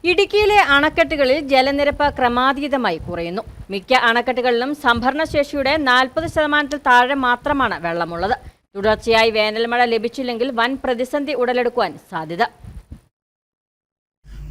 ഇടുക്കിയിലെ അണക്കെട്ടുകളിൽ ജലനിരപ്പ് ക്രമാതീതമായി കുറയുന്നു. മിക്ക അണക്കെട്ടുകളിലും സംഭരണശേഷിയുടെ 40% താഴെ മാത്രമാണ് വെള്ളമുള്ളത്. തുടർച്ചയായി വേനൽമഴ ലഭിച്ചില്ലെങ്കിൽ വൻ പ്രതിസന്ധി ഉടലെടുക്കുവാൻ സാധ്യത.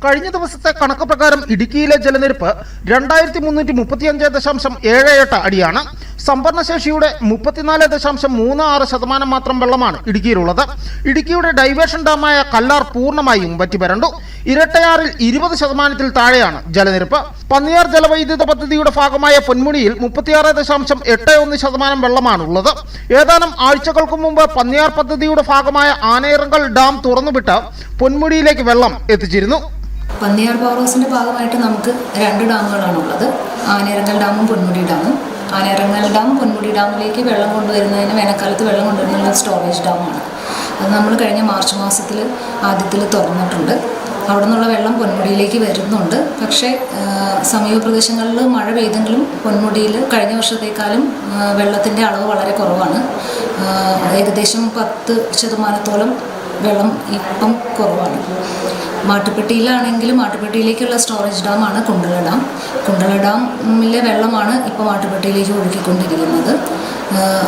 കഴിഞ്ഞ ദിവസത്തെ കണക്ക് പ്രകാരം ഇടുക്കിയിലെ ജലനിരപ്പ് 2335.78 അടിയാണ്. സംഭരണശേഷിയുടെ 34.36% മാത്രം വെള്ളമാണ് ഇടുക്കിയിലുള്ളത്. ഇടുക്കിയുടെ ഡൈവേഷൻ ഡാമായ കല്ലാർ പൂർണ്ണമായും വറ്റിവരണ്ടു. ഇരട്ടയാറിൽ 20% താഴെയാണ് ജലനിരപ്പ്. പന്നിയാർ ജലവൈദ്യുത പദ്ധതിയുടെ ഭാഗമായ പൊന്മുടിയിൽ 36.81% വെള്ളമാണുള്ളത്. ഏതാനും ആഴ്ചകൾക്ക് മുമ്പ് പന്നിയാർ പദ്ധതിയുടെ ഭാഗമായ ആനയിറങ്കൽ ഡാം തുറന്നുവിട്ട് പൊന്മുടിയിലേക്ക് വെള്ളം എത്തിച്ചിരുന്നു. പന്നിയാർ പവർ ഹൗസിൻ്റെ ഭാഗമായിട്ട് നമുക്ക് 2 ഡാമുകളാണുള്ളത്, ആനയിറങ്കൽ ഡാമും പൊന്മുടി ഡാമും. ആനയിറങ്കൽ ഡാം പൊന്മുടി ഡാമിലേക്ക് വെള്ളം കൊണ്ടുവരുന്നതിന് വേനൽക്കാലത്ത് വെള്ളം കൊണ്ടുവരുന്ന സ്റ്റോറേജ് ഡാമാണ്. അത് നമ്മൾ കഴിഞ്ഞ മാർച്ച് മാസത്തിൽ ആദ്യത്തിൽ തുറന്നിട്ടുണ്ട്. അവിടെ നിന്നുള്ള വെള്ളം പൊന്മുടിയിലേക്ക് വരുന്നുണ്ട്. പക്ഷേ സമീപ പ്രദേശങ്ങളിൽ മഴ പെയ്തെങ്കിലും പൊന്മുടിയിൽ കഴിഞ്ഞ വർഷത്തേക്കാളും വെള്ളത്തിൻ്റെ അളവ് വളരെ കുറവാണ്. ഏകദേശം 10% വെള്ളം ഇപ്പം കുറവാണ്. മാട്ടുപ്പെട്ടിയിലാണെങ്കിലും മാട്ടുപ്പെട്ടിയിലേക്കുള്ള സ്റ്റോറേജ് ഡാമാണ് കുണ്ടള ഡാം. കുണ്ടള ഡാമിലെ വെള്ളമാണ് ഇപ്പോൾ മാട്ടുപ്പെട്ടിയിലേക്ക് ഒഴുക്കിക്കൊണ്ടിരിക്കുന്നത്.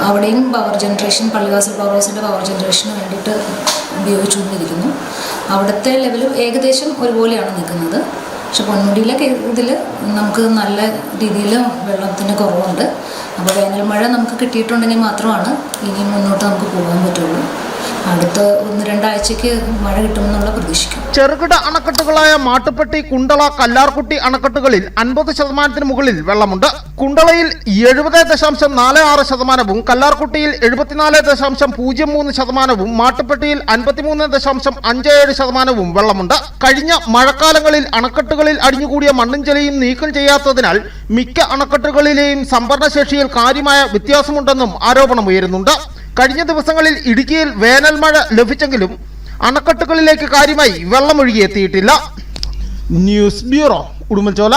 അവിടെയും പവർ ജനറേഷൻ, പള്ളിവാസൽ പവർ ഹൗസിൻ്റെ പവർ ജനറേഷന് വേണ്ടിയിട്ട് ഉപയോഗിച്ചുകൊണ്ടിരിക്കുന്നു. അവിടുത്തെ ലെവൽ ഏകദേശം ഒരുപോലെയാണ് നിൽക്കുന്നത്. പക്ഷെ പൊന്മുടിയിലൊക്കെ ഇതിൽ നമുക്ക് നല്ല രീതിയിൽ വെള്ളത്തിൻ്റെ കുറവുണ്ട്. അപ്പോൾ വേനൽ മഴ നമുക്ക് കിട്ടിയിട്ടുണ്ടെങ്കിൽ മാത്രമാണ് ഇനി മുന്നോട്ട് നമുക്ക് പോകാൻ പറ്റുള്ളൂ. അടുത്ത 1-2 ആഴ്ചയ്ക്ക് മഴ കിട്ടുമെന്നുള്ള പ്രതീക്ഷിക്കും. ചെറുകിട അണക്കെട്ടുകളായ മാട്ടുപ്പെട്ടി, കുണ്ടള, കല്ലാർകുട്ടി അണക്കെട്ടുകളിൽ 50% മുകളിൽ വെള്ളമുണ്ട്. കുണ്ടളയിൽ 70.46%, കല്ലാർകുട്ടിയിൽ 74.03%, മാട്ടുപ്പെട്ടിയിൽ 53.57% വെള്ളമുണ്ട്. കഴിഞ്ഞ മഴക്കാലങ്ങളിൽ അണക്കെട്ടുകളിൽ അടിഞ്ഞുകൂടിയ മണ്ണും ചെളിയും നീക്കം ചെയ്യാത്തതിനാൽ മിക്ക അണക്കെട്ടുകളിലെയും സംഭരണശേഷിയിൽ കാര്യമായ വ്യത്യാസമുണ്ടെന്നും ആരോപണമുയരുന്നുണ്ട്. കഴിഞ്ഞ ദിവസങ്ങളിൽ ഇടുക്കിയിൽ വേനൽ മഴ ലഭിച്ചെങ്കിലും അണക്കെട്ടുകളിലേക്ക് കാര്യമായി വെള്ളമൊഴുകിയെത്തിയിട്ടില്ല. News bureau, Udumbanchola.